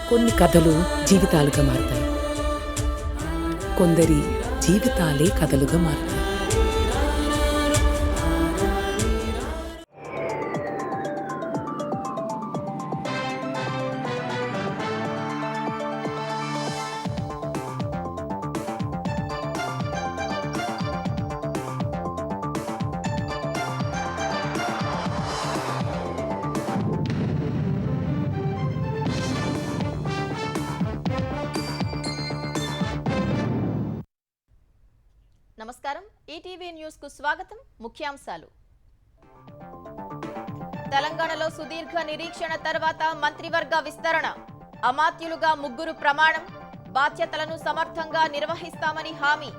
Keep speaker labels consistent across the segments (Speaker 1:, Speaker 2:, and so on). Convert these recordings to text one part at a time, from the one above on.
Speaker 1: కొన్ని కథలు జీవితాలుగా మారతాయి, కొందరి జీవితాలే కథలుగా మారతాయి.
Speaker 2: నమస్కారం, ఈటీవీ న్యూస్ కు స్వాగతం. ముఖ్యాంశాలు. తెలంగాణలో సుదీర్ఘ నిరీక్షణ తర్వాత మంత్రివర్గ విస్తరణ. అమాత్యులుగా 3 ప్రమాణం. బాధ్యతలను సమర్థంగా నిర్వహిస్తామని హామీ.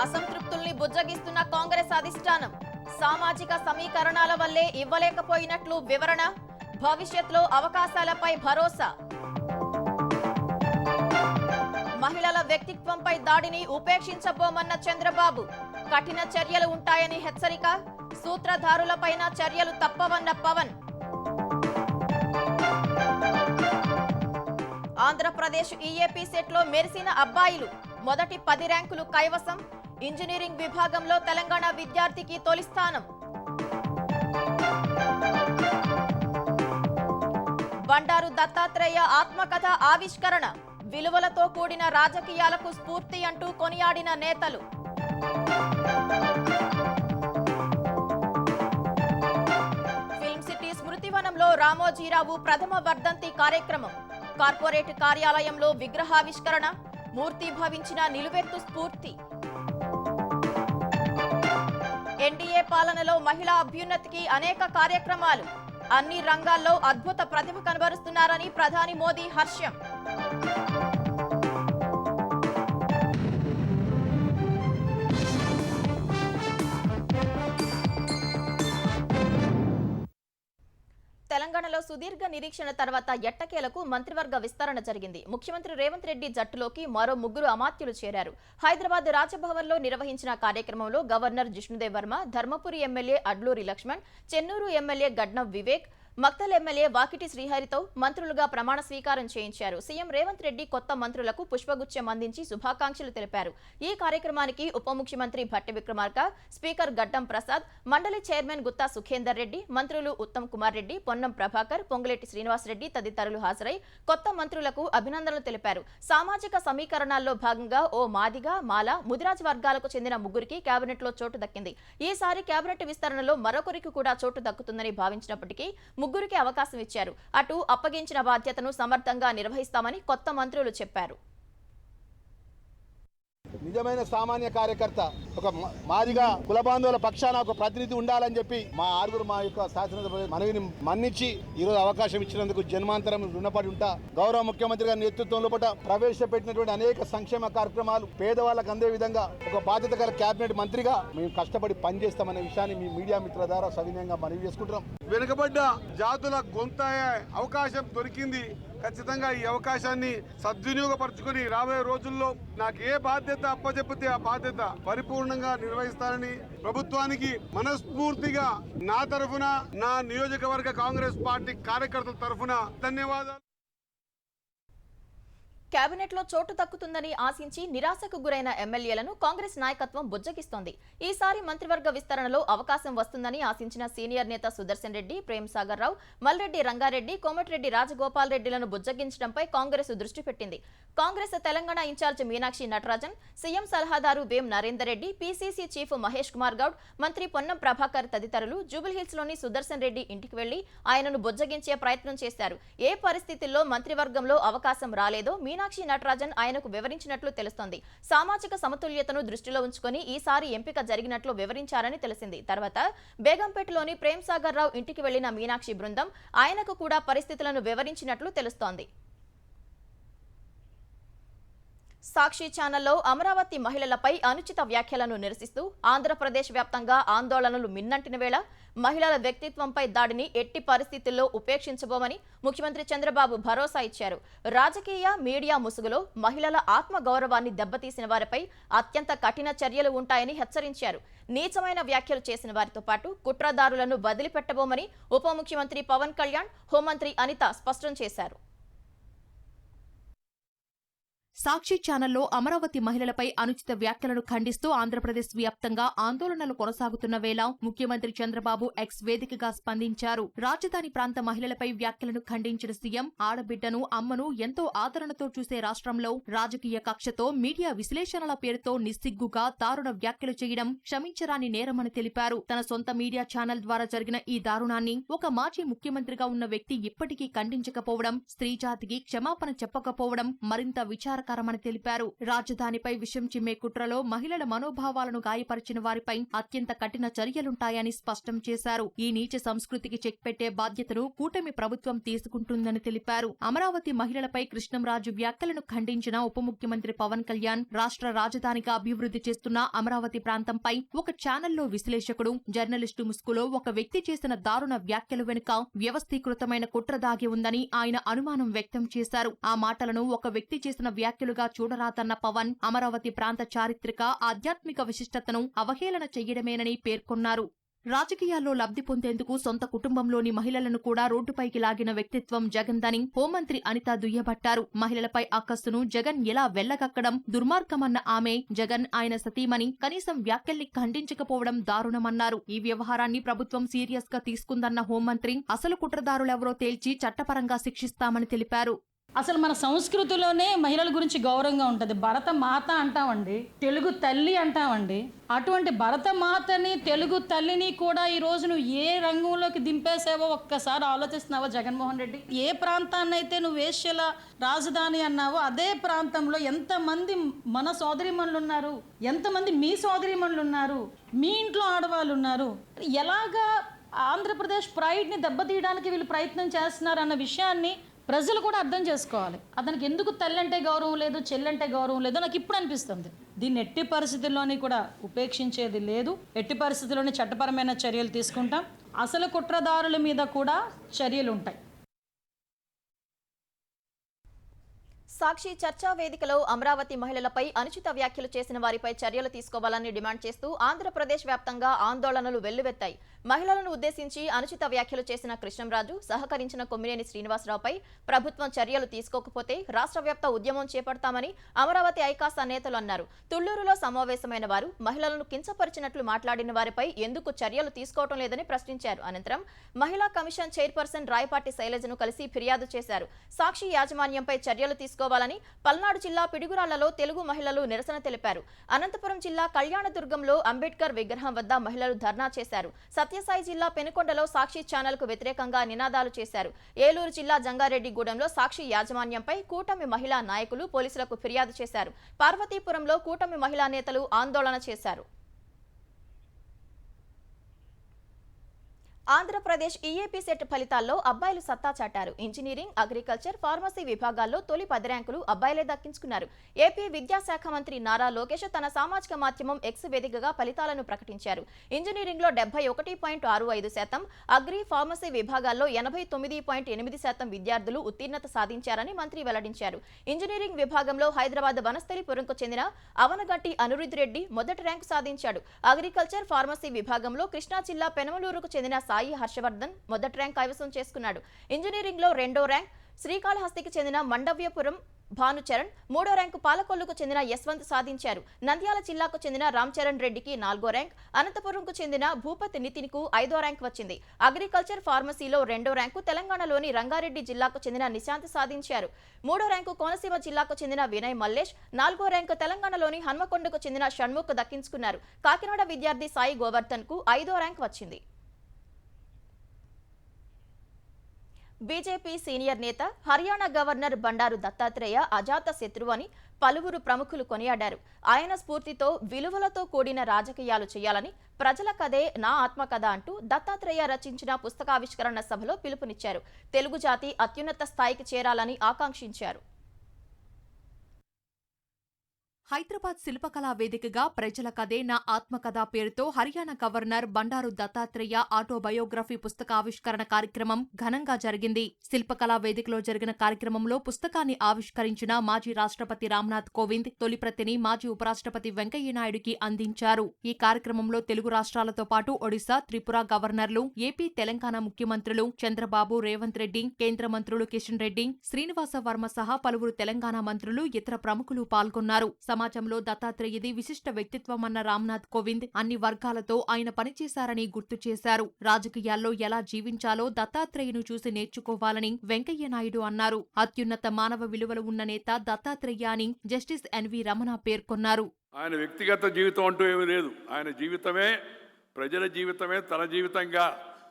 Speaker 2: అసంతృప్తుల్ని బుజ్జగిస్తున్న కాంగ్రెస్ అధిష్టానం. సామాజిక సమీకరణాల వల్లే ఇవ్వలేకపోయినట్లు వివరణ. భవిష్యత్తులో అవకాశాలపై భరోసా. మహిళల వ్యక్తిత్వంపై దాడిని ఉపేక్షించబోమన్న చంద్రబాబు. కఠిన చర్యలు ఉంటాయని హెచ్చరిక. సూత్రధారులపైన చర్యలు తప్పవన్న పవన్. ఆంధ్రప్రదేశ్ ఈఏపీ సెట్లో మెరిసిన అబ్బాయిలు. మొదటి 10 ర్యాంకులు కైవసం. ఇంజనీరింగ్ విభాగంలో తెలంగాణ విద్యార్థికి తొలి స్థానం. బండారు దత్తాత్రేయ ఆత్మకథ ఆవిష్కరణ. విలువలతో కూడిన రాజకీయాలకు స్ఫూర్తి అంటూ కొనియాడిన నేతలు. ఫిల్మ్ సిటీ స్మృతివనంలో రామోజీరావు ప్రథమ వర్ధంతి కార్యక్రమం. కార్పొరేట్ కార్యాలయంలో విగ్రహావిష్కరణ. మూర్తి భవించిన నిలువెత్తు స్ఫూర్తి. ఎన్డీఏ పాలనలో మహిళా అభ్యున్నతికి అనేక కార్యక్రమాలు. అన్ని రంగాల్లో అద్భుత ప్రతిభ కనబరుస్తున్నారని ప్రధాని మోదీ హర్షం. తెలంగాణలో సుదీర్ఘ నిరీక్షణ తర్వాత ఎట్టకేలకు మంత్రివర్గ విస్తరణ జరిగింది. ముఖ్యమంత్రి రేవంత్ రెడ్డి జట్టులోకి మరో 3 అమాత్యులు చేరారు. హైదరాబాద్ రాజభవన్లో నిర్వహించిన కార్యక్రమంలో governor Jishnu Dev Varma, Dharmapuri MLA Adluri Laxman, Chennur MLA Gaddam Vivek, Makthal MLA Vakiti శ్రీహరితో మంత్రులుగా ప్రమాణ స్వీకారం చేయించారు. సీఎం రేవంత్ రెడ్డి కొత్త మంత్రులకు పుష్పగుచ్చం అందించి శుభాకాంక్షలు తెలిపారు. ఈ కార్యక్రమానికి ఉప ముఖ్యమంత్రి భట్టి విక్రమార్క, స్పీకర్ గడ్డం ప్రసాద్, మండలి చైర్మన్ గుత్తా సుఖేందర్ రెడ్డి, మంత్రులు ఉత్తమ్ కుమార్ రెడ్డి, పొన్నం ప్రభాకర్, పొంగులేటి శ్రీనివాసరెడ్డి తదితరులు హాజరై కొత్త మంత్రులకు అభినందనలు తెలిపారు. సామాజిక సమీకరణాల్లో భాగంగా ఓ మాదిగ, మాల, ముదిరాజ్ వర్గాలకు చెందిన 3కి కేబినెట్ లో చోటు దక్కింది. ఈసారి కేబినెట్ విస్తరణలో మరొకరికి కూడా చోటు దక్కుతుందని భావించినప్పటికీ 3కి అవకాశం ఇచ్చారు. అటు అప్పగించిన బాధ్యతను సమర్థంగా నిర్వహిస్తామని కొత్త మంత్రులు చెప్పారు.
Speaker 3: నిజమైన సామాన్య కార్యకర్త, ఒక మాదిగా కుల బాంధవుల పక్షాన ఒక ప్రతినిధి ఉండాలని చెప్పి మా యొక్క శాసనసభ మనవిని మన్నించి ఈరోజు అవకాశం ఇచ్చినందుకు జన్మాంతరం రుణపడి ఉంటా. గౌరవ ముఖ్యమంత్రి గారి నేతృత్వంలో ప్రవేశపెట్టినటువంటి అనేక సంక్షేమ కార్యక్రమాలు పేదవాళ్ళకు అందే విధంగా ఒక బాధ్యత గల కేబినెట్ మంత్రిగా మేము కష్టపడి పనిచేస్తామనే విషయాన్ని మీ మీడియా మిత్రుల ద్వారా సవినయంగా మనవి చేసుకుంటున్నాం.
Speaker 4: వెనుకబడ్డ జాతుల గొంతయ్యే అవకాశం దొరికింది. ఖచ్చితంగా ఈ అవకాశాన్ని సద్వినియోగపరచుకుని రాబోయే రోజుల్లో నాకు ఏ బాధ్యత అప్పచెప్పితే ఆ బాధ్యత పరిపూర్ణంగా నిర్వహిస్తానని ప్రభుత్వానికి మనస్ఫూర్తిగా నా తరఫున, నా నియోజకవర్గ కాంగ్రెస్ పార్టీ కార్యకర్తల తరఫున ధన్యవాదాలు.
Speaker 2: కేబినెట్ లో చోటు దక్కుతుందని ఆశించి నిరాశకు గురైన ఎమ్మెల్యేలను కాంగ్రెస్ నాయకత్వం బుజ్జగిస్తోంది. ఈసారి మంత్రివర్గ విస్తరణలో అవకాశం వస్తుందని ఆశించిన సీనియర్ నేత సుదర్శన్ రెడ్డి, ప్రేమ్ సాగర్ రావు, మల్రెడ్డి రంగారెడ్డి, కోమటిరెడ్డి రాజగోపాల్ రెడ్డిలను బుజ్జగించడంపై కాంగ్రెస్ దృష్టి పెట్టింది. కాంగ్రెస్ తెలంగాణ ఇన్ఛార్జ్ మీనాక్షి నటరాజన్, సీఎం సలహాదారు వేం నరేందర్ రెడ్డి, పీసీసీ చీఫ్ మహేష్ కుమార్ గౌడ్, మంత్రి పొన్నం ప్రభాకర్ తదితరులు జూబిలీహిల్స్ లోని సుదర్శన్ రెడ్డి ఇంటికి వెళ్లి ఆయనను బుజ్జగించే ప్రయత్నం చేశారు. ఏ పరిస్థితుల్లో మంత్రివర్గంలో అవకాశం రాలేదో మీనాక్షి నటరాజన్ ఆయనకు వివరించినట్లు తెలుస్తోంది. సామాజిక సమతుల్యతను దృష్టిలో ఉంచుకొని ఈసారి ఎంపిక జరిగినట్లు వివరించారని తెలిసింది. తర్వాత బేగంపేటలోని ప్రేమ్ సాగర్ రావు ఇంటికి వెళ్లిన మీనాక్షి బృందం ఆయనకు కూడా పరిస్థితులను వివరించినట్లు తెలుస్తోంది. సాక్షి ఛానల్లో అమరావతి మహిళలపై అనుచిత వ్యాఖ్యలను నిరసిస్తూ ఆంధ్రప్రదేశ్ వ్యాప్తంగా ఆందోళనలు మిన్నంటిన వేళ మహిళల వ్యక్తిత్వంపై దాడిని ఎట్టి పరిస్థితుల్లో ఉపేక్షించబోమని ముఖ్యమంత్రి చంద్రబాబు భరోసా ఇచ్చారు. రాజకీయ మీడియా ముసుగులో మహిళల ఆత్మగౌరవాన్ని దెబ్బతీసిన వారిపై అత్యంత కఠిన చర్యలు ఉంటాయని హెచ్చరించారు. నీచమైన వ్యాఖ్యలు చేసిన వారితో పాటు కుట్రదారులను వదిలిపెట్టబోమని ఉప ముఖ్యమంత్రి పవన్ కళ్యాణ్, హోంమంత్రి అనిత స్పష్టం చేశారు.
Speaker 5: సాక్షి ఛానల్లో అమరావతి మహిళలపై అనుచిత వ్యాఖ్యలను ఖండిస్తూ ఆంధ్రప్రదేశ్ వ్యాప్తంగా ఆందోళనలు కొనసాగుతున్న వేళ ముఖ్యమంత్రి చంద్రబాబు ఎక్స్ వేదికగా స్పందించారు. రాజధాని ప్రాంత మహిళలపై వ్యాఖ్యలను ఖండించిన సీఎం ఆడబిడ్డను, అమ్మను ఎంతో ఆదరణతో చూసే రాష్ట్రంలో రాజకీయ కక్షతో మీడియా విశ్లేషణల పేరుతో నిస్సిగ్గుగా దారుణ వ్యాఖ్యలు చేయడం క్షమించరాని నేరమని తెలిపారు. తన సొంత మీడియా ఛానల్ ద్వారా జరిగిన ఈ దారుణాన్ని ఒక మాజీ ముఖ్యమంత్రిగా ఉన్న వ్యక్తి ఇప్పటికీ ఖండించకపోవడం, స్త్రీజాతికి క్షమాపణ చెప్పకపోవడం మరింత విచారకరమని తెలిపారు. రాజధానిపై విషం చిమ్మే కుట్రలో మహిళల మనోభావాలను గాయపరిచిన వారిపై అత్యంత కఠిన చర్యలుంటాయని స్పష్టం చేశారు. ఈ నీచ సంస్కృతికి చెక్ పెట్టే బాధ్యతను కూటమి ప్రభుత్వం తీసుకుంటుందని తెలిపారు. అమరావతి మహిళలపై కృష్ణంరాజు వ్యాఖ్యలను ఖండించిన ఉప ముఖ్యమంత్రి పవన్ కళ్యాణ్, రాష్ట్ర రాజధానిగా అభివృద్ధి చేస్తున్న అమరావతి ప్రాంతంపై ఒక ఛానల్లో విశ్లేషకుడు, జర్నలిస్టు ముసుగులో ఒక వ్యక్తి చేసిన దారుణ వ్యాఖ్యలు వెనుక వ్యవస్థీకృతమైన కుట్ర దాగి ఉందని ఆయన అనుమానం వ్యక్తం చేశారు. ఆ మాటలను ఒక వ్యక్తి చేసిన వ్యాఖ్యలుగా చూడరాదన్న పవన్, అమరావతి ప్రాంత చారిత్రక, ఆధ్యాత్మిక విశిష్టతను అవహేళన చెయ్యడమేనని పేర్కొన్నారు. రాజకీయాల్లో లబ్ధి పొందేందుకు సొంత కుటుంబంలోని మహిళలను కూడా రోడ్డుపైకి లాగిన వ్యక్తిత్వం జగన్దని హోంమంత్రి అనిత దుయ్యబట్టారు. మహిళలపై అక్కస్సును జగన్ ఎలా వెళ్లగక్కడం దుర్మార్గమన్న ఆమె, జగన్ ఆయన సతీమణి కనీసం వ్యాఖ్యల్ని ఖండించకపోవడం దారుణమన్నారు. ఈ వ్యవహారాన్ని ప్రభుత్వం సీరియస్ గా తీసుకుందన్న హోంమంత్రి, అసలు కుట్రదారులెవరో తేల్చి చట్టపరంగా శిక్షిస్తామని తెలిపారు.
Speaker 6: అసలు మన సంస్కృతిలోనే మహిళల గురించి గౌరవంగా ఉంటుంది. భరత మాత అంటామండి, తెలుగు తల్లి అంటామండి. అటువంటి భరత మాతని, తెలుగు తల్లిని కూడా ఈ రోజు నువ్వు ఏ రంగంలోకి దింపేసావో ఒక్కసారి ఆలోచిస్తున్నావా జగన్మోహన్ రెడ్డి? ఏ ప్రాంతాన్నైతే నువ్వు వేశ్యల రాజధాని అన్నావో అదే ప్రాంతంలో ఎంతమంది మన సోదరీమణులు ఉన్నారు, ఎంతమంది మీ సోదరీమణులు ఉన్నారు, మీ ఇంట్లో ఆడవాళ్ళు ఉన్నారు. ఎలాగా ఆంధ్రప్రదేశ్ ప్రైడ్ని దెబ్బతీయడానికి వీళ్ళు ప్రయత్నం చేస్తున్నారు అన్న విషయాన్ని ప్రజలు కూడా అర్థం చేసుకోవాలి. అతనికి ఎందుకు తల్లంటే గౌరవం లేదు, చెల్లంటే గౌరవం లేదో నాకు ఇప్పుడు అనిపిస్తుంది. దీన్ని ఎట్టి పరిస్థితుల్లోని కూడా ఉపేక్షించేది లేదు. ఎట్టి పరిస్థితుల్లోని చట్టపరమైన చర్యలు తీసుకుంటాం. అసలు కుట్రదారుల మీద కూడా చర్యలు ఉంటాయి.
Speaker 2: సాక్షి చర్చా వేదికలో అమరావతి మహిళలపై అనుచిత వ్యాఖ్యలు చేసిన వారిపై చర్యలు తీసుకోవాలని డిమాండ్ చేస్తూ ఆంధ్రప్రదేశ్ వ్యాప్తంగా ఆందోళనలు వెల్లువెత్తాయి. మహిళలను ఉద్దేశించి అనుచిత వ్యాఖ్యలు చేసిన కృష్ణంరాజు, సహకరించిన కొమ్మినేని శ్రీనివాసరావుపై ప్రభుత్వం చర్యలు తీసుకోకపోతే రాష్ట్ర వ్యాప్త ఉద్యమం చేపడతామని అమరావతి ఐకాసా నేతలు అన్నారు. తుళ్లూరులో సమావేశమైన వారు మహిళలను కించపరిచినట్లు మాట్లాడిన వారిపై ఎందుకు చర్యలు తీసుకోవడం లేదని ప్రశ్నించారు. అనంతరం మహిళా కమిషన్ చైర్పర్సన్ రాయపాటి శైలజను కలిసి ఫిర్యాదు చేశారు. సాక్షి యాజమాన్యంపై చర్యలు తీసుకోవాలని పల్నాడు జిల్లా పిడుగురాళ్లలో తెలుగు మహిళలు నిరసన తెలిపారు. అనంతపురం జిల్లా కళ్యాణదుర్గంలో అంబేద్కర్ విగ్రహం వద్ద మహిళలు ధర్నా చేశారు. సత్యసాయి జిల్లా పెనుకొండలో సాక్షి ఛానల్ కు వ్యతిరేకంగా నినాదాలు చేశారు. ఏలూరు జిల్లా జంగారెడ్డిగూడెంలో సాక్షి యాజమాన్యంపై కూటమి మహిళా నాయకులు పోలీసులకు ఫిర్యాదు చేశారు. పార్వతీపురంలో కూటమి మహిళా నేతలు ఆందోళన చేశారు. ఆంధ్రప్రదేశ్ ఈఏపీ సెట్ ఫలితాల్లో అబ్బాయిలు సత్తా చాటారు. ఇంజనీరింగ్, అగ్రికల్చర్, ఫార్మసీ విభాగాల్లో తొలి 10 ర్యాంకులు అబ్బాయిలే దక్కించుకున్నారు. ఏపీ విద్యాశాఖ మంత్రి నారా లోకేష్ తన సామాజిక మాధ్యమం ఎక్స్ వేదికగా ఫలితాలను ప్రకటించారు. ఇంజనీరింగ్లో 71.65%, అగ్రి, ఫార్మసీ విభాగాల్లో 89.8% విద్యార్థులు ఉత్తీర్ణత సాధించారని మంత్రి వెల్లడించారు. ఇంజనీరింగ్ విభాగంలో హైదరాబాద్ వనస్థలిపురంకు చెందిన అవనగంటి అనిరుద్ రెడ్డి మొదటి ర్యాంకు సాధించాడు. అగ్రికల్చర్, ఫార్మసీ విభాగంలో కృష్ణా జిల్లా పెనమలూరుకు చెందిన సాయి హర్షవర్ధన్ మొదటి ర్యాంక్ కైవసం చేసుకున్నాడు. ఇంజనీరింగ్ లో 2వ ర్యాంక్ శ్రీకాళహస్తికి చెందిన మండవ్యపురం భానుచరణ్, 3వ ర్యాంకు పాలకొల్లుకు చెందిన యశ్వంత్ సాధించారు. నంద్యాల జిల్లాకు చెందిన రామ్ చరణ్ రెడ్డికి 4వ ర్యాంక్, అనంతపురంకు చెందిన భూపతి నితిన్ కు 5వ ర్యాంక్ వచ్చింది. అగ్రికల్చర్, ఫార్మసీలో 2వ ర్యాంకు తెలంగాణలోని రంగారెడ్డి జిల్లాకు చెందిన నిశాంత్ సాధించారు. 3వ ర్యాంకు కోనసీమ జిల్లాకు చెందిన వినయ్ మల్లేష్, 4వ ర్యాంకు తెలంగాణలోని హన్మకొండకు చెందిన షణ్ముఖ్ దక్కించుకున్నారు. కాకినాడ విద్యార్థి సాయి గోవర్ధన్ కు 5వ ర్యాంక్ వచ్చింది. బీజేపీ సీనియర్ నేత, హర్యానా గవర్నర్ బండారు దత్తాత్రేయ అజాత శత్రువు అని పలువురు ప్రముఖులు కొనియాడారు. ఆయన స్ఫూర్తితో, విలువలతో కూడిన రాజకీయాలు చేయాలని, ప్రజల కథే నా ఆత్మకథ అంటూ దత్తాత్రేయ రచించిన పుస్తకావిష్కరణ సభలో పిలుపునిచ్చారు. తెలుగు జాతి అత్యున్నత స్థాయికి చేరాలని ఆకాంక్షించారు.
Speaker 5: హైదరాబాద్ శిల్పకళా వేదికగా ప్రజల కథే నా ఆత్మకథ పేరుతో హర్యానా గవర్నర్ బండారు దత్తాత్రేయ ఆటోబయోగ్రఫీ పుస్తకావిష్కరణ కార్యక్రమం ఘనంగా జరిగింది. శిల్పకళా వేదికలో జరిగిన కార్యక్రమంలో పుస్తకాన్ని ఆవిష్కరించిన మాజీ రాష్ట్రపతి రామ్నాథ్ కోవింద్ తొలి ప్రతిని మాజీ ఉపరాష్ట్రపతి వెంకయ్యనాయుడుకి అందించారు. ఈ కార్యక్రమంలో తెలుగు రాష్ట్రాలతో పాటు ఒడిశా, త్రిపుర గవర్నర్లు, ఏపీ, తెలంగాణ ముఖ్యమంత్రులు చంద్రబాబు, రేవంత్ రెడ్డి, కేంద్ర మంత్రులు కిషన్ రెడ్డి, శ్రీనివాస వర్మ సహా పలువురు తెలంగాణ మంత్రులు, ఇతర ప్రముఖులు పాల్గొన్నారు. సమాజంలో దత్తాత్రేయది విశిష్ట వ్యక్తిత్వమన్న రామ్నాథ్ కోవింద్ అన్ని వర్గాలతో ఆయన పనిచేశారని గుర్తు చేశారు. రాజకీయాల్లో ఎలా జీవించాలో దత్తాత్రేయను చూసి నేర్చుకోవాలని వెంకయ్యనాయుడు అన్నారు. అత్యున్నత మానవ విలువలు ఉన్న నేత దత్తాత్రేయ అని జస్టిస్ ఎన్వి రమణ పేర్కొన్నారు.
Speaker 7: ఆయన వ్యక్తిగత జీవితం అంటూ ఏమీ లేదు. ఆయన జీవితమే ప్రజల జీవితమే తన జీవితంగా,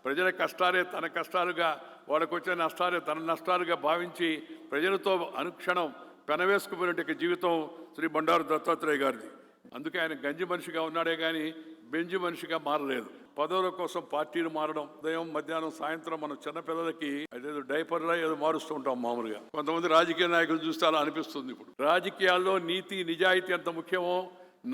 Speaker 7: ప్రజల కష్టాలే తన కష్టాలుగా, వాళ్ళకు వచ్చే నష్టాలే తన నష్టాలుగా భావించి ప్రజలతో అనుక్షణం పెనవేసుకుపోయినట్టు జీవితం శ్రీ బండారు దత్తాత్రేయ గారిది. అందుకే ఆయన గంజి మనిషిగా ఉన్నాడే కానీ బెంజి మనిషిగా మారలేదు. పదవుల కోసం పార్టీలు మారడం, ఉదయం మధ్యాహ్నం సాయంత్రం మనం చిన్నపిల్లలకి అదేదో డైపర్లా ఏదో మారుస్తూ ఉంటాం మామూలుగా. కొంతమంది రాజకీయ నాయకులు చూస్తే అలా అనిపిస్తుంది. ఇప్పుడు రాజకీయాల్లో నీతి నిజాయితీ ఎంత ముఖ్యమో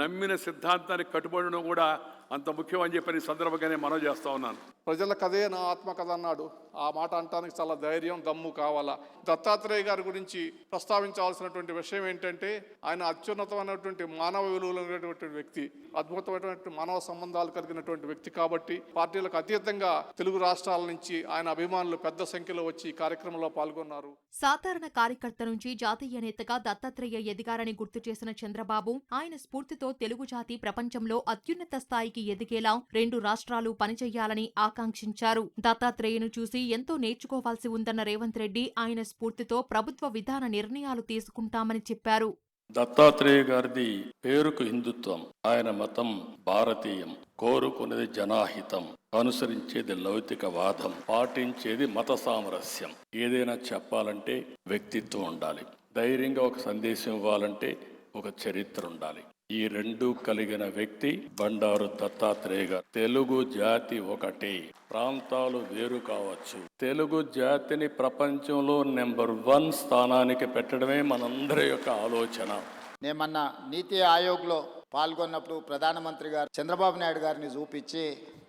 Speaker 7: నమ్మిన సిద్ధాంతానికి కట్టుబడడం కూడా అంత ముఖ్యం అని చెప్పి సందర్భంగానే మనం చేస్తా ఉన్నాను.
Speaker 4: ప్రజల కథే నా ఆత్మకథ అన్నాడు. ఆ మాట అంటానికి చాలా ధైర్యం, దమ్ము కావాలా. దత్తాత్రేయ గారి గురించి ప్రస్తావించాల్సినటువంటి విషయం ఏంటంటే ఆయన అత్యున్నతమైనటువంటి మానవ విలువలు కలిగినటువంటి వ్యక్తి, అద్భుతమైనటువంటి మానవ సంబంధాలు కలిగినటువంటి వ్యక్తి. కాబట్టి పార్టీలకు అతీతంగా తెలుగు రాష్ట్రాల నుంచి ఆయన అభిమానులు పెద్ద సంఖ్యలో వచ్చి ఈ కార్యక్రమంలో పాల్గొన్నారు.
Speaker 5: సాధారణ కార్యకర్త నుంచి జాతీయ నేతగా దత్తాత్రేయ ఎదిగారని గుర్తు చేసిన చంద్రబాబు ఆయన స్ఫూర్తితో తెలుగు జాతి ప్రపంచంలో అత్యున్నత స్థాయికి ఎదిగేలా రెండు రాష్ట్రాలు పనిచేయాలని ఆకాంక్షించారు. దత్తాత్రేయను చూసి ఎంతో నేర్చుకోవాల్సి ఉందన్న రేవంత్ రెడ్డి ఆయన స్ఫూర్తితో ప్రభుత్వ విధాన నిర్ణయాలు తీసుకుంటామని చెప్పారు.
Speaker 8: దత్తాత్రేయ గారిది పేరుకు హిందుత్వం, ఆయన మతం భారతీయం, కోరుకునేది జనాహితం, అనుసరించేది లౌకికవాదం, పాటించేది మత సామరస్యం. ఏదైనా చెప్పాలంటే వ్యక్తిత్వం ఉండాలి, ధైర్యంగా ఒక సందేశం ఇవ్వాలంటే ఒక చరిత్ర ఉండాలి. ఈ రెండు కలిగిన వ్యక్తి బండారు దత్తాత్రేయ గారు. తెలుగు జాతి ఒకటే, ప్రాంతాలు వేరు కావచ్చు, తెలుగు జాతిని ప్రపంచంలో నెంబర్ 1 స్థానానికి పెట్టడమే మనందరి యొక్క ఆలోచన.
Speaker 9: నేను మొన్న నీతి ఆయోగ్లో పాల్గొన్నప్పుడు ప్రధానమంత్రి గారు చంద్రబాబు నాయుడు గారిని చూపించి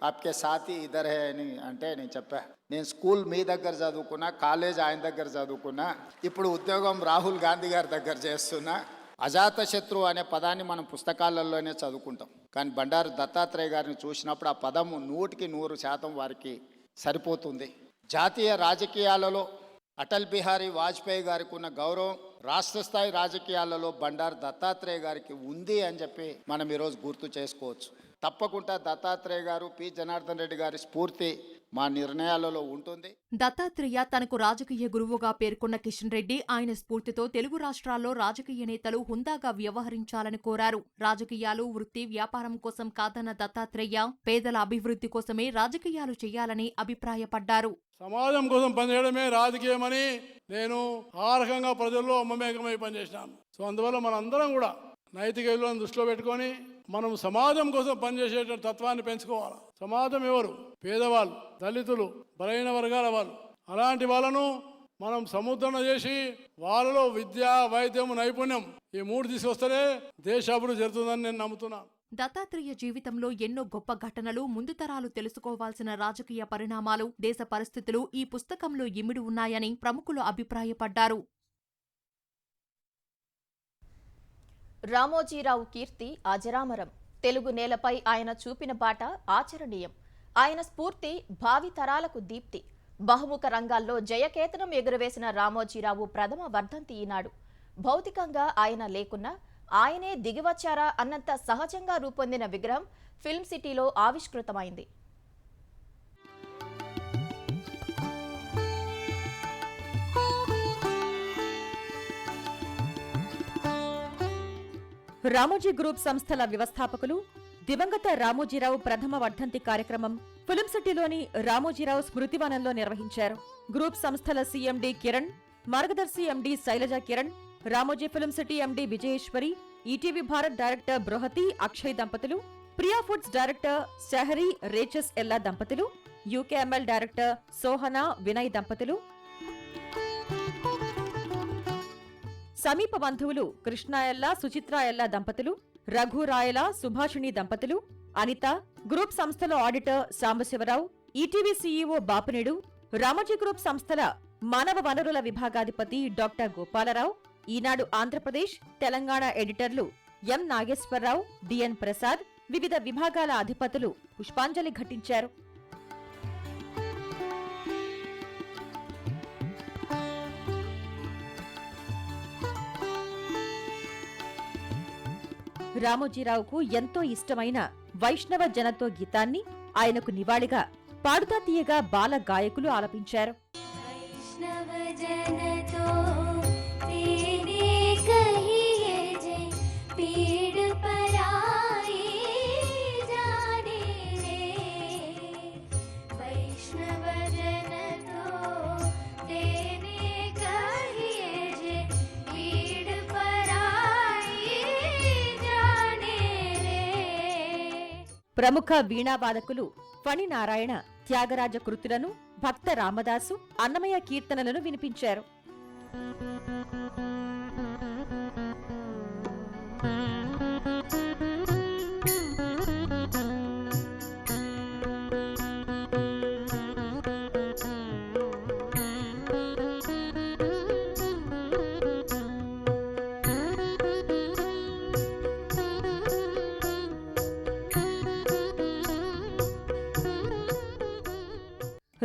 Speaker 9: ఆప్కే సాథీ ఇద్దర్ హే అని అంటే నేను చెప్పా, నేను స్కూల్ మీ దగ్గర చదువుకున్నా, కాలేజ్ ఆయన దగ్గర చదువుకున్నా, ఇప్పుడు ఉద్యోగం రాహుల్ గాంధీ గారి దగ్గర చేస్తున్నా. అజాతశత్రు అనే పదాన్ని మనం పుస్తకాలలోనే చదువుకుంటాం, కానీ బండారు దత్తాత్రేయ గారిని చూసినప్పుడు ఆ పదము 100% వారికి సరిపోతుంది. జాతీయ రాజకీయాలలో అటల్ బిహారీ వాజ్పేయి గారికి ఉన్న గౌరవం రాష్ట్ర స్థాయి రాజకీయాలలో బండారు దత్తాత్రేయ గారికి ఉంది అని చెప్పి మనం ఈరోజు గుర్తు చేసుకోవచ్చు. తప్పకుండా దత్తాత్రేయ గారు, పి జనార్దన్ రెడ్డి గారి స్ఫూర్తి మా నిర్ణయాలలో ఉంటుంది.
Speaker 5: దత్తాత్రేయ తనకు రాజకీయ గురువుగా పేర్కొన్న కిషన్ రెడ్డి ఆయన స్ఫూర్తితో తెలుగు రాష్ట్రాల్లో రాజకీయ నేతలు హుందాగా వ్యవహరించాలని కోరారు. రాజకీయాలు వృత్తి వ్యాపారం కోసం కాదన్న దత్తాత్రేయ పేదల అభివృద్ధి కోసమే రాజకీయాలు చేయాలని అభిప్రాయపడ్డారు.
Speaker 4: సమాజం కోసం పనిచేయడమే రాజకీయమని నేను ఆ రకంగా ప్రజల్లో మమేకమై పనిచేసినాను. సో అందువల్ల మనందరం కూడా నైతిక విలువలను దృష్టిలో పెట్టుకొని మనం సమాజం కోసం పనిచేసేటువంటి తత్వాన్ని పెంచుకోవాలి. సమాజం ఎవరు? పేదవాళ్ళు, దళితులు, బలహీన వర్గాల వాళ్ళు. అలాంటి వాళ్ళను మనం సముద్రణ చేసి వాళ్ళలో విద్య, వైద్యం, నైపుణ్యం ఈ 3 తీసుకొస్తేనే దేశాభివృద్ధి జరుగుతుందని నేను నమ్ముతున్నాను.
Speaker 5: దత్తాత్రేయ జీవితంలో ఎన్నో గొప్ప ఘటనలు, ముందు తరాలు తెలుసుకోవాల్సిన రాజకీయ పరిణామాలు, దేశ పరిస్థితులు ఈ పుస్తకంలో ఇమిడి ఉన్నాయని ప్రముఖులు అభిప్రాయపడ్డారు.
Speaker 2: రామోజీరావు కీర్తి అజరామరం. తెలుగు నేలపై ఆయన చూపిన బాట ఆచరణీయం. ఆయన స్ఫూర్తి భావి తరాలకు దీప్తి. బహుముఖ రంగాల్లో జయకేతనం ఎగురవేసిన రామోజీరావు ప్రథమ వర్ధంతి ఈనాడు. భౌతికంగా ఆయన లేకున్నా ఆయనే దిగివచ్చారా అన్నంత సహజంగా రూపొందిన విగ్రహం ఫిల్మ్ సిటీలో ఆవిష్కృతమైంది.
Speaker 10: రామోజీ గ్రూప్ సంస్థల వ్యవస్థాపకులు దివంగత రామోజీరావు ప్రథమ వర్ధంతి కార్యక్రమం ఫిల్మ్ సిటీలోని రామోజీరావు స్మృతివనంలో నిర్వహించారు. గ్రూప్ సంస్థల CMD Kiran, Margadarsi MD Shailaja Kiran, Ramoji film city MD Vijayeswari, ETV Bharat director Bruhathi Akshay దంపతులు, ప్రియా ఫుడ్స్ డైరెక్టర్ షహరీ రేచస్ ఎల్లా దంపతులు, యూకేఎంఎల్ డైరెక్టర్ సోహనా వినయ్ దంపతులు, సమీప బంధువులు కృష్ణాయల్ల సుచిత్రాయల్ల దంపతులు, రఘురాయల సుభాషిణి దంపతులు, అనిత, గ్రూప్ సంస్థల auditor Sambasivarao, ETV CEO Bapineedu, Ramoji group సంస్థల మానవ వనరుల విభాగాధిపతి డాక్టర్ గోపాలరావు, ఈనాడు ఆంధ్రప్రదేశ్, తెలంగాణ ఎడిటర్లు ఎం నాగేశ్వరరావు, డిఎన్ ప్రసాద్, వివిధ విభాగాల అధిపతులు పుష్పాంజలి ఘటించారు. రామోజీరావుకు ఎంతో ఇష్టమైన వైష్ణవ జనతో గీతాన్ని ఆయనకు నివాళిగా పాడుతా తీయగా బాల గాయకులు ఆలపించారు. ప్రముఖ వీణావాదకులు ఫణి నారాయణ త్యాగరాజ కృతులను, భక్త రామదాసు, అన్నమయ్య కీర్తనలను వినిపించారు.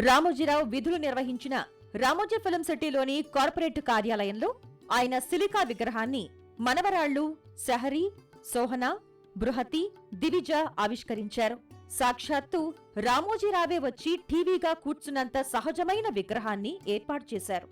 Speaker 10: రామోజీరావు విధులు నిర్వహించిన రామోజీ ఫిల్మ్ సిటీలోని కార్పొరేట్ కార్యాలయంలో ఆయన సిలికా విగ్రహాన్ని మనవరాళ్లు శహరి, సోహన, బృహతి, దివిజ ఆవిష్కరించారు. సాక్షాత్తు రామోజీరావే వచ్చి టీవీగా కూర్చున్నంత సహజమైన విగ్రహాన్ని ఏర్పాటు చేశారు.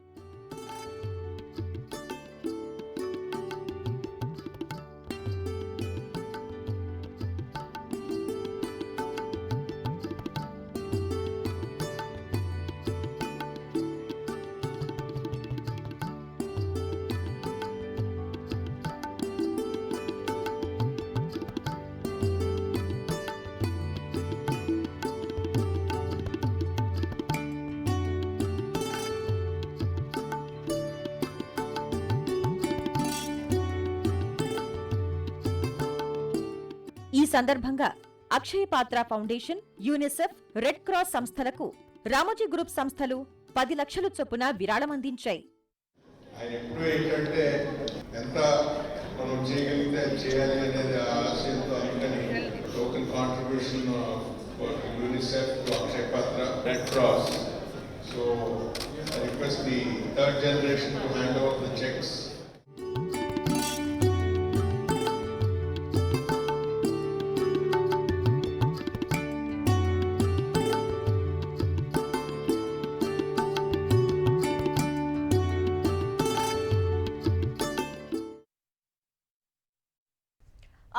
Speaker 10: ఈ సందర్భంగా అక్షయ పాత్ర ఫౌండేషన్, యూనిసెఫ్, రెడ్ క్రాస్ సంస్థలకు రామోజీ గ్రూప్ సంస్థలు 10 లక్షల చొప్పున విరాళం అందించాయి.
Speaker 11: ఆయన ఎప్పుడు ఏంటంటే ఎంత మనం చేయగలిగితే చేయాలి అనేది ఆశయంతో అందుకని టోకన్ కాంట్రిబ్యూషన్ యూనిసెఫ్, అక్షయ పాత్ర, red cross. So I request the third generation to hand over the checks.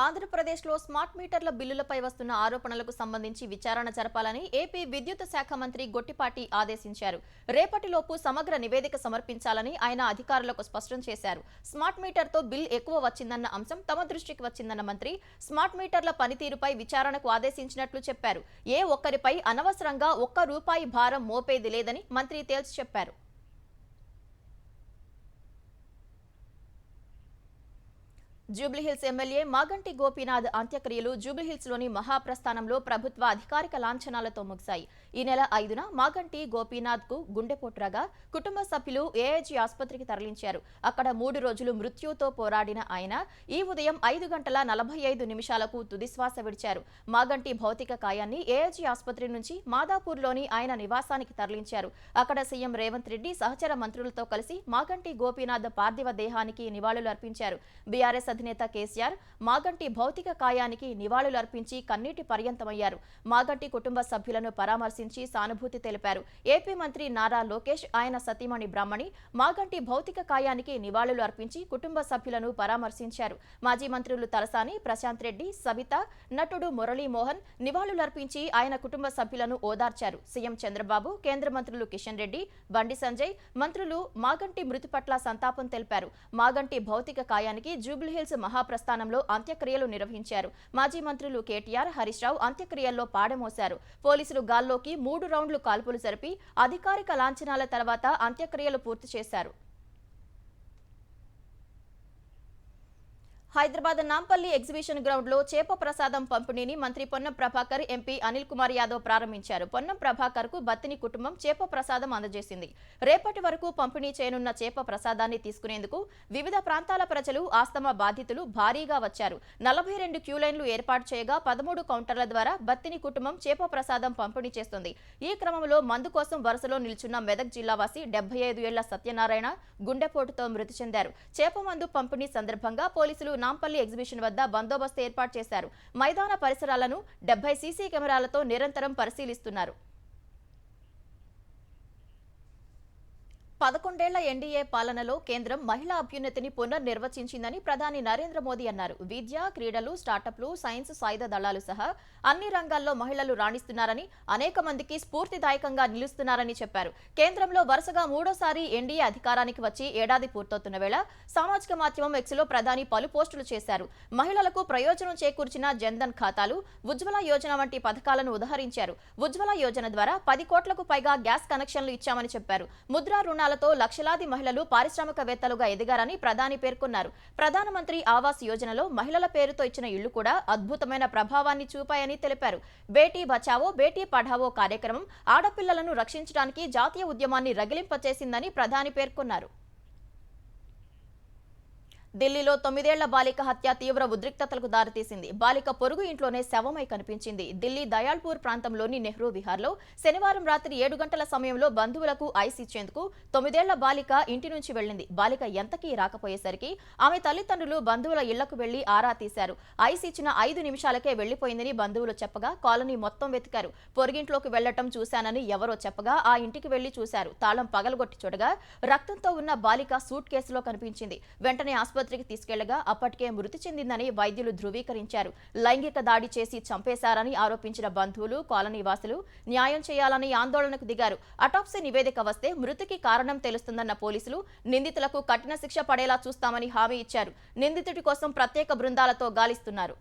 Speaker 2: ఆంధ్రప్రదేశ్లో స్మార్ట్ మీటర్ల బిల్లులపై వస్తున్న ఆరోపణలకు సంబంధించి విచారణ జరపాలని ఏపీ విద్యుత్ శాఖ మంత్రి గొట్టిపాటి ఆదేశించారు. రేపటిలోపు సమగ్ర నివేదిక సమర్పించాలని ఆయన అధికారులకు స్పష్టం చేశారు. స్మార్ట్ మీటర్తో బిల్ ఎక్కువ వచ్చిందన్న అంశం తమ దృష్టికి వచ్చిందన్న మంత్రి స్మార్ట్ మీటర్ల పనితీరుపై విచారణకు ఆదేశించినట్లు చెప్పారు. ఏ ఒక్కరిపై అనవసరంగా ₹1 భారం మోపేది లేదని మంత్రి తేల్చి చెప్పారు. జూబ్లీహిల్స్ ఎమ్మెల్యే మాగంటి గోపీనాథ్ అంత్యక్రియలు జూబ్లీహిల్స్లోని మహాప్రస్థానంలో ప్రభుత్వ అధికారిక లాంఛనాలతో ముగిశాయి. ఈ నెల 5న మాగంటి గోపీనాథ్కు గుండెపోటు రాగా కుటుంబ సభ్యులు ఏఐజీ ఆసుపత్రికి తరలించారు. అక్కడ 3 రోజులు మృత్యుతో పోరాడిన ఆయన ఈ ఉదయం 5:45 తుదిశ్వాస విడిచారు. మాగంటి భౌతిక కాయాన్ని ఏఐజీ ఆసుపత్రి నుంచి మాదాపూర్లోని ఆయన నివాసానికి తరలించారు. అక్కడ సీఎం రేవంత్ రెడ్డి సహచర మంత్రులతో కలిసి మాగంటి గోపీనాథ్ పార్థివ దేహానికి నివాళులు అర్పించారు. బీఆర్ఎస్ అధినేత కేసీఆర్ మాగంటి భౌతిక కాయానికి నివాళులు అర్పించి కన్నీటి పర్యంతమయ్యారు. మాగంటి కుటుంబ సభ్యులను పరామర్శించి సానుభూతి తెలిపారు. ఏపీ మంత్రి నారా లోకేష్, ఆయన సతీమణి బ్రాహ్మణి మాగంటి భౌతిక కాయానికి నివాళులు అర్పించి కుటుంబ సభ్యులను పరామర్శించారు. మాజీ మంత్రులు తలసాని, ప్రశాంత్ రెడ్డి, సవిత, నటుడు మురళీమోహన్ నివాళులర్పించి ఆయన కుటుంబ సభ్యులను ఓదార్చారు. సీఎం చంద్రబాబు, కేంద్ర మంత్రులు కిషన్ రెడ్డి, బండి సంజయ్, మంత్రులు మాగంటి మృతి పట్ల సంతాపం తెలిపారు. మాగంటి భౌతిక కాయానికి జూబ్లీహిల్స్ మహాప్రస్థానంలో అంత్యక్రియలు నిర్వహించారు. మాజీ మంత్రులు కేటీఆర్, హరీష్ రావు అంత్యక్రియల్లో పాడమోశారు. పోలీసులు గాల్లోకి 3 రౌండ్లు కాల్పులు జరిపి అధికారిక లాంఛనాల తర్వాత అంత్యక్రియలు పూర్తి చేశారు. హైదరాబాద్ నాంపల్లి ఎగ్జిబిషన్ గ్రౌండ్ లో చేప ప్రసాదం పంపిణీని మంత్రి పొన్నం ప్రభాకర్, ఎంపీ అనిల్ కుమార్ యాదవ్ ప్రారంభించారు. పొన్నం ప్రభాకర్ కు బత్తిని కుటుంబం చేప ప్రసాదం అందజేసింది. రేపటి వరకు పంపిణీ చేయనున్న చేప ప్రసాదాన్ని తీసుకునేందుకు వివిధ ప్రాంతాల ప్రజలు, ఆస్తమా బాధితులు భారీగా వచ్చారు. 42 క్యూ లైన్లు ఏర్పాటు చేయగా 13 కౌంటర్ల ద్వారా బత్తిని కుటుంబం చేప ప్రసాదం పంపిణీ చేస్తుంది. ఈ క్రమంలో మందు కోసం వరుసలో నిల్చున్న మెదక్ జిల్లావాసి 75 ఏళ్ల సత్యనారాయణ గుండెపోటుతో మృతి చెందారు. చేప మందు పంపిణీ సందర్భంగా పోలీసులు నాంపల్లి ఎగ్జిబిషన్ వద్ద బందోబస్తు ఏర్పాటు చేశారు. మైదాన పరిసరాలను 70 సీసీ కెమెరాలతో నిరంతరం పరిశీలిస్తున్నారు. 11 ఏళ్ల ఎన్డీఏ పాలనలో కేంద్రం మహిళా అభ్యున్నతిని పునర్నిర్వచించిందని ప్రధాని నరేంద్ర మోదీ అన్నారు. విద్య, క్రీడలు, స్టార్టప్లు, సైన్స్, సాయుధ దళాలు సహా అన్ని రంగాల్లో మహిళలు రాణిస్తున్నారని, అనేక మందికి స్ఫూర్తిదాయకంగా నిలుస్తున్నారని చెప్పారు. కేంద్రంలో వరుసగా మూడోసారి ఎన్డీఏ అధికారానికి వచ్చి ఏడాది పూర్తవుతున్న వేళ సామాజిక మాధ్యమం ఎక్స్లో ప్రధాని పలు పోస్టులు చేశారు. మహిళలకు ప్రయోజనం చేకూర్చిన జన్ధన్ ఖాతాలు, ఉజ్వల యోజన వంటి పథకాలను ఉదహరించారు. ఉజ్వల యోజన ద్వారా 10 కోట్లకు పైగా గ్యాస్ కనెక్షన్లు ఇచ్చామని చెప్పారు. ముద్రా రుణాలతో లక్షలాది మహిళలు పారిశ్రామికవేత్తలుగా ఎదిగారని ప్రధాని పేర్కొన్నారు. ప్రధానమంత్రి ఆవాస్ యోజనలో మహిళల పేరుతో ఇచ్చిన ఇళ్లు కూడా అద్భుతమైన ప్రభావాన్ని చూపాయని తెలిపారు. బేటీ బచావో, బేటీ పఢావో కార్యక్రమం ఆడపిల్లలను రక్షించడానికి జాతీయ ఉద్యమాన్ని రగిలింపచేసిందని ప్రధాని పేర్కొన్నారు. ఢిల్లీలో 9 ఏళ్ల బాలిక హత్య తీవ్ర ఉద్రిక్తతలకు దారితీసింది. బాలిక పొరుగు ఇంట్లోనే శవమై కనిపించింది. ఢిల్లీ దయాల్పూర్ ప్రాంతంలోని నెహ్రూ విహార్లో శనివారం రాత్రి 7 గంటల సమయంలో బంధువులకు ఐస్ ఇచ్చేందుకు 9 ఏళ్ల బాలిక ఇంటి నుంచి వెళ్లింది. బాలిక ఎంతకీ రాకపోయేసరికి ఆమె తల్లిదండ్రులు బంధువుల ఇళ్లకు వెళ్లి ఆరా తీశారు. ఐస్ ఇచ్చిన 5 నిమిషాలకే వెళ్లిపోయిందని బంధువులు చెప్పగా కాలనీ మొత్తం వెతికారు. పొరుగింట్లోకి వెళ్లటం చూశానని ఎవరో చెప్పగా ఆ ఇంటికి వెళ్లి చూశారు. తాళం పగలగొట్టి చూడగా రక్తంతో ఉన్న బాలిక సూట్ కేసులో కనిపించింది. వెంటనే ఆసుపత్రికి తీసుకెళ్లగా అప్పటికే మృతి చెందిందని వైద్యులు ధృవీకరించారు. లైంగిక దాడి చేసి చంపేశారని ఆరోపించిన బంధువులు, కాలనీ వాసులు న్యాయం చేయాలని ఆందోళనకు దిగారు. అటాప్సీ నివేదిక వస్తే మృతికి కారణం తెలుస్తుందన్న పోలీసులు నిందితులకు కఠిన శిక్ష పడేలా చూస్తామని హామీ ఇచ్చారు. నిందితుడి కోసం ప్రత్యేక బృందాలతో గాలిస్తున్నారు.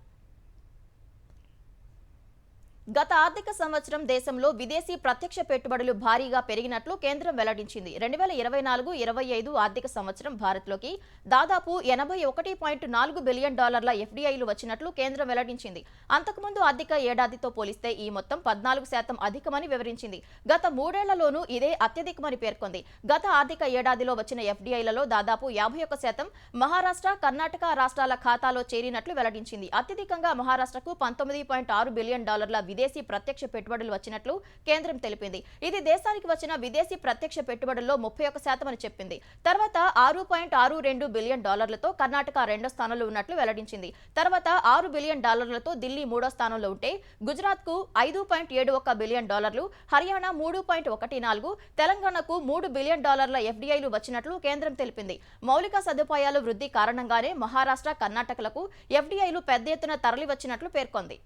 Speaker 2: గత ఆర్థిక సంవత్సరం దేశంలో విదేశీ ప్రత్యక్ష పెట్టుబడులు భారీగా పెరిగినట్లు కేంద్రం వెల్లడించింది. 2024-25 ఆర్థిక సంవత్సరం భారత్లోకి దాదాపు $81.4 బిలియన్ ఎఫ్డీఐలు వచ్చినట్లు కేంద్రం వెల్లడించింది. అంతకుముందు ఆర్థిక ఏడాదితో పోలిస్తే ఈ మొత్తం 14% అధికమని వివరించింది. గత 3 ఏళ్లలోనూ ఇదే అత్యధికమని పేర్కొంది. గత ఆర్థిక ఏడాదిలో వచ్చిన ఎఫ్డీఐలలో దాదాపు 51% మహారాష్ట్ర, కర్ణాటక రాష్ట్రాల ఖాతాలో చేరినట్లు వెల్లడించింది. అత్యధికంగా మహారాష్ట్రకు $19.6 బిలియన్ విదేశీ ప్రత్యక్ష పెట్టుబడులు వచ్చినట్లు కేంద్రం తెలిపింది. ఇది దేశానికి వచ్చిన విదేశీ ప్రత్యక్ష పెట్టుబడుల్లో 31% అని చెప్పింది. తర్వాత $6.62 బిలియన్ కర్ణాటక రెండో స్థానంలో ఉన్నట్లు వెల్లడించింది. తర్వాత $6 బిలియన్ ఢిల్లీ మూడో స్థానంలో ఉంటే గుజరాత్ కు $5.71 బిలియన్, హర్యానా 3.14, తెలంగాణకు $3 బిలియన్ ఎఫ్డీఐలు వచ్చినట్లు కేంద్రం తెలిపింది. మౌలిక సదుపాయాల వృద్ధి కారణంగానే మహారాష్ట్ర, కర్ణాటకలకు ఎఫ్డీఐలు పెద్ద ఎత్తున తరలి వచ్చినట్లు పేర్కొంది.